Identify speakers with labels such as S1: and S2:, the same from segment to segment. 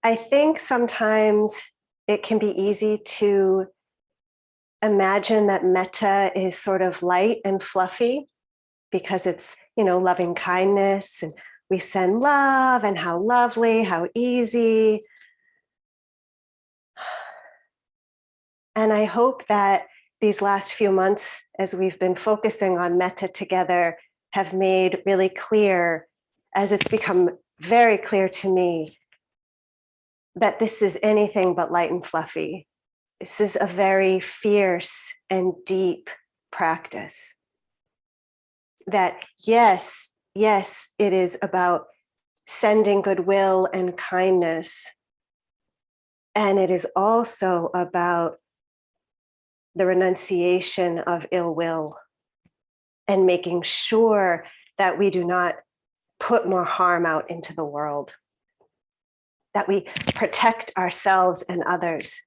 S1: I think sometimes it can be easy to imagine that metta is sort of light and fluffy because it's, loving kindness and we send love and how lovely, how easy. And I hope that these last few months, as we've been focusing on metta together, have made really clear, as it's become very clear to me, that this is anything but light and fluffy. This is a very fierce and deep practice. That yes, it is about sending goodwill and kindness. And it is also about the renunciation of ill will and making sure that we do not put more harm out into the world, that we protect ourselves and others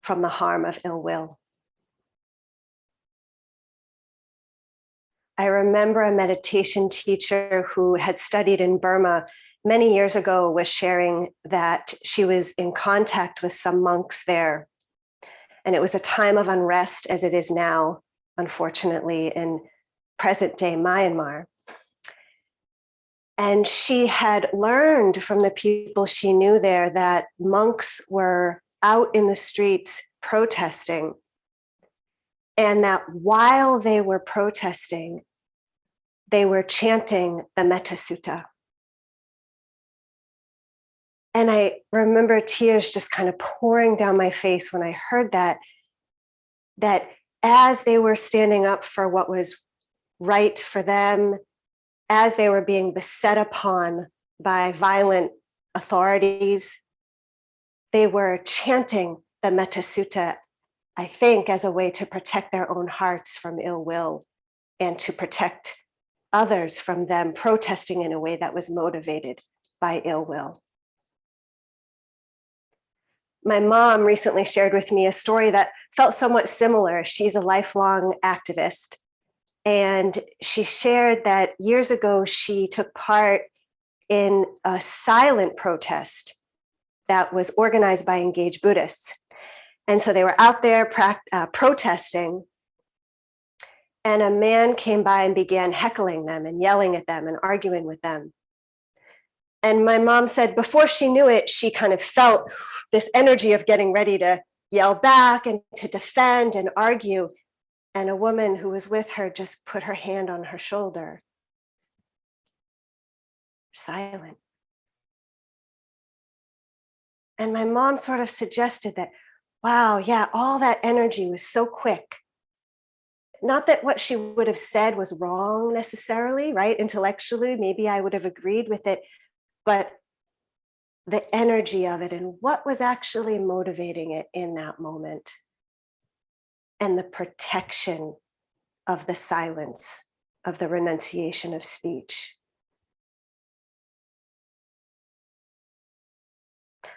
S1: from the harm of ill will. I remember a meditation teacher who had studied in Burma many years ago was sharing that she was in contact with some monks there. And it was a time of unrest, as it is now, unfortunately, in present-day Myanmar. And she had learned from the people she knew there that monks were out in the streets protesting, and that while they were protesting, they were chanting the Metta Sutta. And I remember tears just kind of pouring down my face when I heard that as they were standing up for what was right for them, as they were being beset upon by violent authorities, they were chanting the Metta Sutta, I think, as a way to protect their own hearts from ill will and to protect others from them protesting in a way that was motivated by ill will. My mom recently shared with me a story that felt somewhat similar. She's a lifelong activist. And she shared that years ago, she took part in a silent protest that was organized by engaged Buddhists. And so they were out there protesting. And a man came by and began heckling them and yelling at them and arguing with them. And my mom said before she knew it, she kind of felt this energy of getting ready to yell back and to defend and argue. And a woman who was with her just put her hand on her shoulder. Silent. And my mom sort of suggested that, wow, yeah, all that energy was so quick. Not that what she would have said was wrong necessarily, right? Intellectually, maybe I would have agreed with it, but the energy of it and what was actually motivating it in that moment, and the protection of the silence, of the renunciation of speech.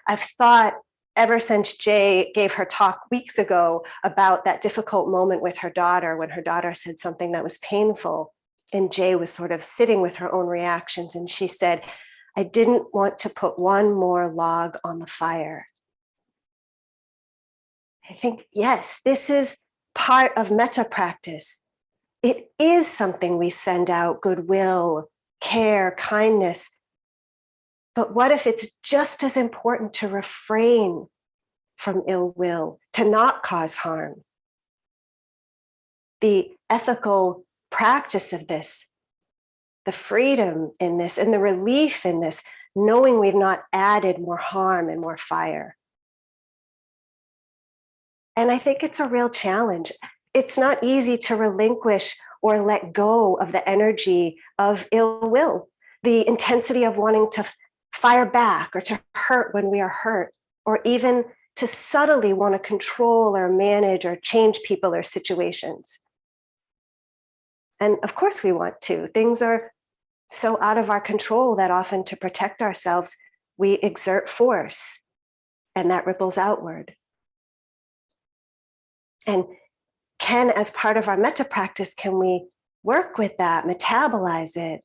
S1: I've thought ever since Jay gave her talk weeks ago about that difficult moment with her daughter when her daughter said something that was painful, and Jay was sort of sitting with her own reactions, and she said, I didn't want to put one more log on the fire. I think, yes, this is part of metta practice. It is something we send out, goodwill, care, kindness. But what if it's just as important to refrain from ill will, to not cause harm? The ethical practice of this, the freedom in this, and the relief in this, knowing we've not added more harm and more fire. And I think it's a real challenge. It's not easy to relinquish or let go of the energy of ill will, the intensity of wanting to fire back or to hurt when we are hurt, or even to subtly want to control or manage or change people or situations. And of course we want to. Things are so out of our control that often to protect ourselves, we exert force, and that ripples outward. And as part of our metta practice, can we work with that, metabolize it,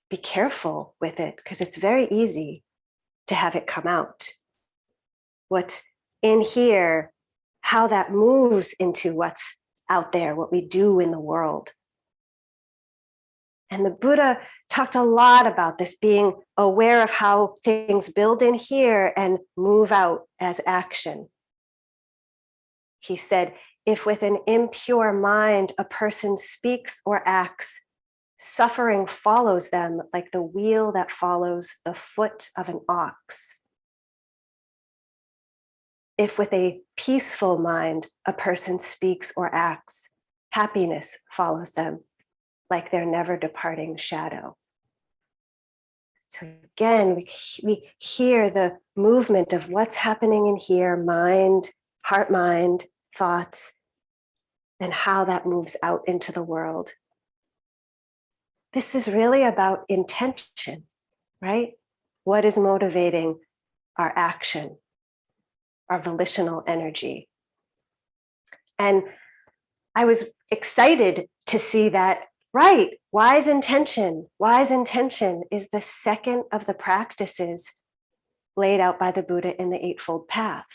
S1: be careful with it, because it's very easy to have it come out. What's in here, how that moves into what's out there, what we do in the world. And the Buddha talked a lot about this, being aware of how things build in here and move out as action. He said, if with an impure mind a person speaks or acts, suffering follows them like the wheel that follows the foot of an ox. If with a peaceful mind a person speaks or acts, happiness follows them like their never departing shadow. So again, we hear the movement of what's happening in here, mind, heart, mind, thoughts, and how that moves out into the world. This is really about intention, right? What is motivating our action, our volitional energy? And I was excited to see that, right, wise intention is the second of the practices laid out by the Buddha in the Eightfold Path.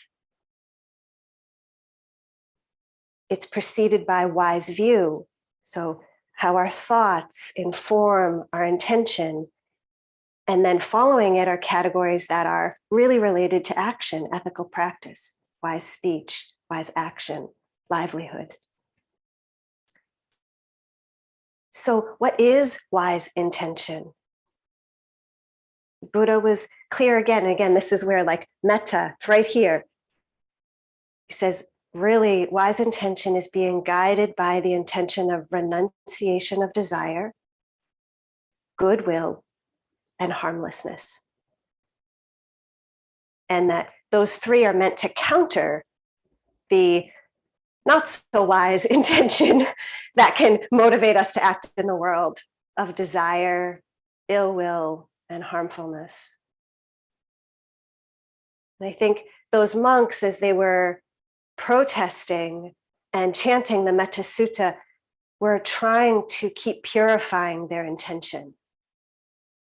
S1: It's preceded by wise view. So how our thoughts inform our intention. And then following it are categories that are really related to action, ethical practice, wise speech, wise action, livelihood. So what is wise intention? Buddha was clear again. Again, this is where like metta, it's right here. He says, really, wise intention is being guided by the intention of renunciation of desire, goodwill, and harmlessness. And that those three are meant to counter the not so wise intention that can motivate us to act in the world of desire, ill will, and harmfulness. And I think those monks, as they were protesting and chanting the Metta Sutta, were trying to keep purifying their intention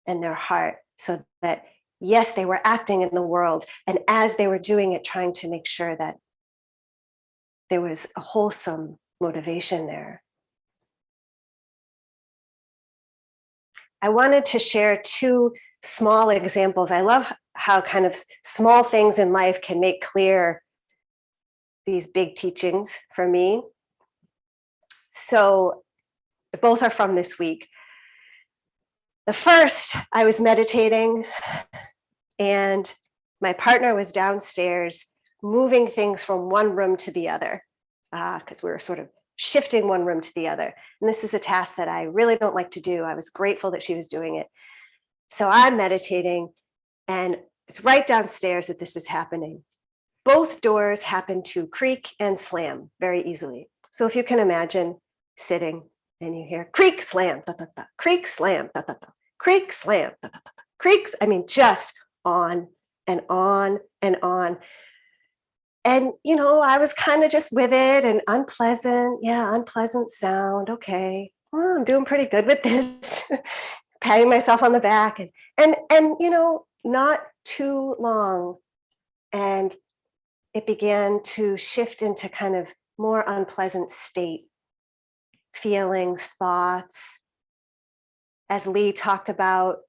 S1: and their heart so that, yes, they were acting in the world, and as they were doing it, trying to make sure that there was a wholesome motivation there. I wanted to share two small examples. I love how kind of small things in life can make clear these big teachings for me. So both are from this week. The first, I was meditating and my partner was downstairs moving things from one room to the other because we were sort of shifting one room to the other. And this is a task that I really don't like to do. I was grateful that she was doing it. So I'm meditating and it's right downstairs that this is happening. Both doors happen to creak and slam very easily. So if you can imagine sitting and you hear creak, slam, da, da, da, creak, slam, da, da, da, creak, slam, da, da, da, creaks. I mean, just on and on and on. And, you know, I was kind of just with it and unpleasant sound. Okay, well, I'm doing pretty good with this. Patting myself on the back and, you know, not too long. And it began to shift into kind of more unpleasant state, feelings, thoughts. As Lee talked about,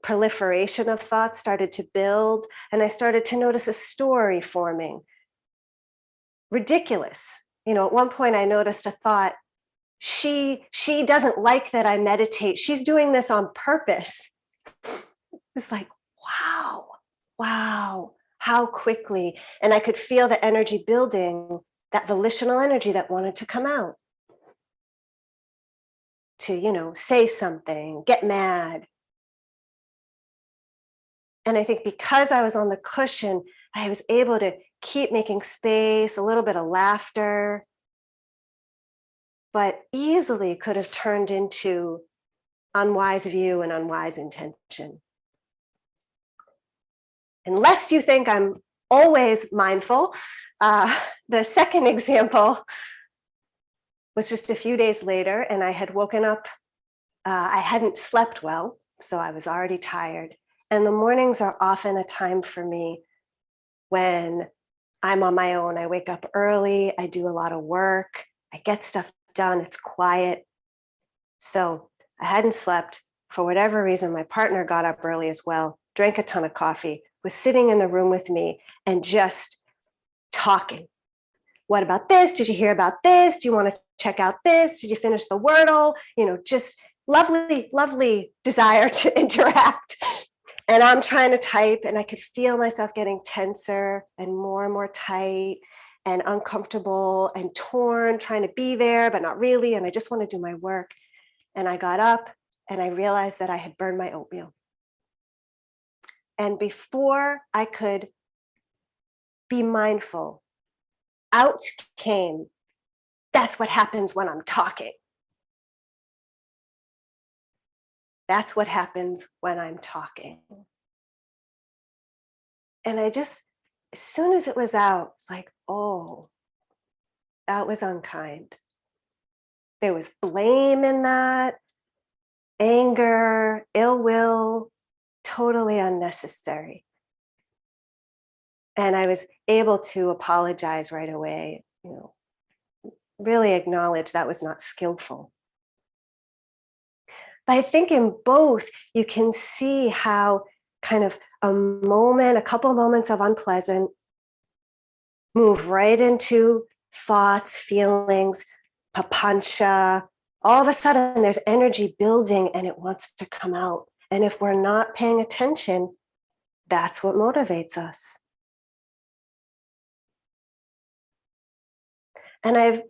S1: proliferation of thoughts started to build, and I started to notice a story forming. Ridiculous. You know, at one point I noticed a thought, she doesn't like that I meditate. She's doing this on purpose. It's like, wow, how quickly. And I could feel the energy building, that volitional energy that wanted to come out. To, you know, say something, get mad. And I think because I was on the cushion, I was able to keep making space, a little bit of laughter, but easily could have turned into unwise view and unwise intention. Unless you think I'm always mindful, the second example was just a few days later, and I had woken up. I hadn't slept well, so I was already tired. And the mornings are often a time for me when I'm on my own. I wake up early, I do a lot of work, I get stuff done, it's quiet. So I hadn't slept. For whatever reason, my partner got up early as well, drank a ton of coffee, was sitting in the room with me and just talking. What about this? Did you hear about this? Do you want to check out this? Did you finish the Wordle? Just lovely, lovely desire to interact. And I'm trying to type, and I could feel myself getting tenser and more tight and uncomfortable and torn, trying to be there, but not really. And I just want to do my work. And I got up and I realized that I had burned my oatmeal. And before I could be mindful, out came, that's what happens when I'm talking. That's what happens when I'm talking. And I just, as soon as it was out, it's like, oh, that was unkind. There was blame in that, anger, ill will, totally unnecessary. And I was able to apologize right away, really acknowledge that was not skillful. But I think in both, you can see how kind of a couple of moments of unpleasant move right into thoughts, feelings, papancha. All of a sudden, there's energy building and it wants to come out. And if we're not paying attention, that's what motivates us. And I've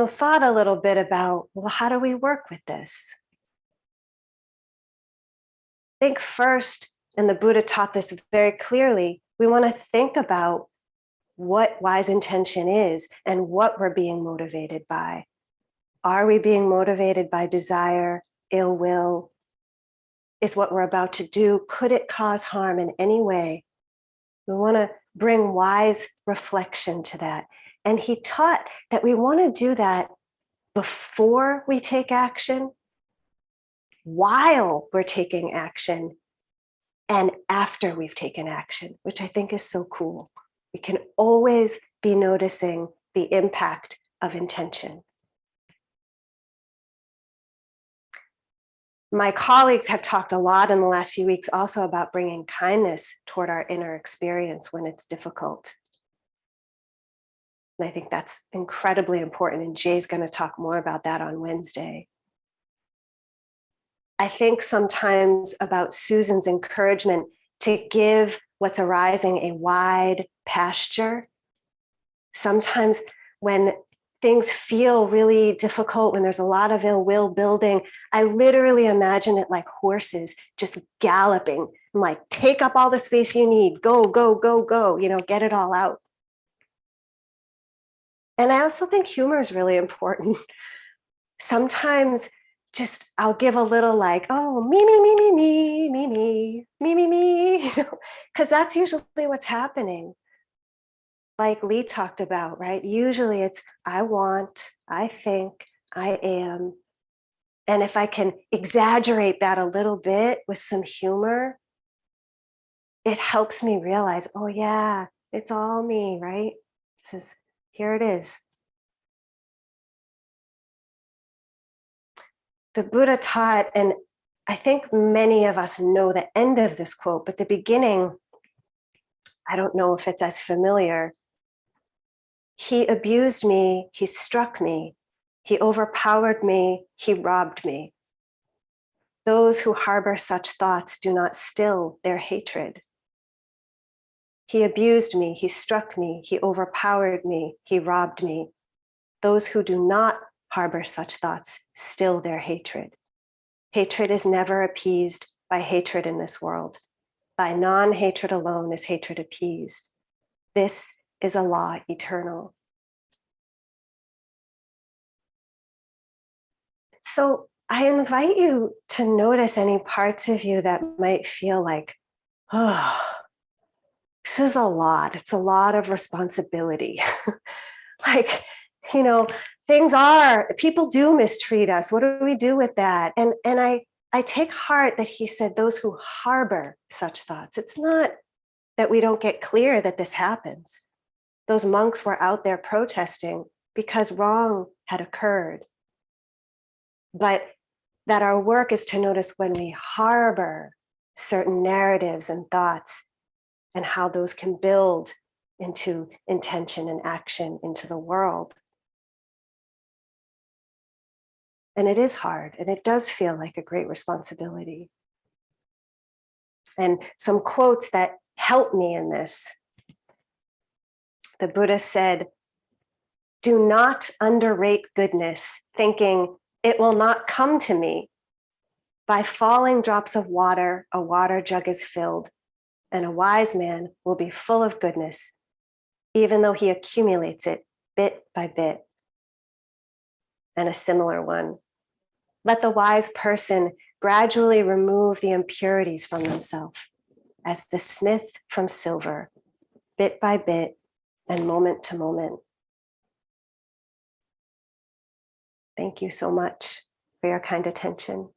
S1: thought a little bit about, well, how do we work with this? I think first, and the Buddha taught this very clearly, we want to think about what wise intention is and what we're being motivated by. Are we being motivated by desire, ill will? Is what we're about to do, could it cause harm in any way? We want to bring wise reflection to that. And he taught that we want to do that before we take action, while we're taking action, and after we've taken action, which I think is so cool. We can always be noticing the impact of intention. My colleagues have talked a lot in the last few weeks also about bringing kindness toward our inner experience when it's difficult. And I think that's incredibly important. And Jay's going to talk more about that on Wednesday. I think sometimes about Susan's encouragement to give what's arising a wide pasture. Sometimes when things feel really difficult, when there's a lot of ill will building, I literally imagine it like horses just galloping, and like, take up all the space you need, go, go, go, go, get it all out. And I also think humor is really important. Sometimes just I'll give a little like, oh, me, because that's usually what's happening. Like Lee talked about, right? Usually it's I want, I think, I am. And if I can exaggerate that a little bit with some humor, it helps me realize, oh yeah, it's all me, right? It says, here it is. The Buddha taught, and I think many of us know the end of this quote, but the beginning, I don't know if it's as familiar. He abused me, he struck me, he overpowered me, he robbed me. Those who harbor such thoughts do not still their hatred. He abused me, he struck me, he overpowered me, he robbed me. Those who do not harbor such thoughts still their hatred. Hatred is never appeased by hatred in this world. By non-hatred alone is hatred appeased. This is a law eternal. So I invite you to notice any parts of you that might feel like, oh, this is a lot. It's a lot of responsibility. Like, people do mistreat us. What do we do with that? And I I take heart that he said those who harbor such thoughts. It's not that we don't get clear that this happens. Those monks were out there protesting because wrong had occurred. But that our work is to notice when we harbor certain narratives and thoughts and how those can build into intention and action into the world. And it is hard, and it does feel like a great responsibility. And some quotes that help me in this. The Buddha said, "Do not underrate goodness, thinking it will not come to me. By falling drops of water, a water jug is filled, and a wise man will be full of goodness, even though he accumulates it bit by bit." And a similar one, "Let the wise person gradually remove the impurities from themselves, as the smith from silver, bit by bit and moment to moment." Thank you so much for your kind attention.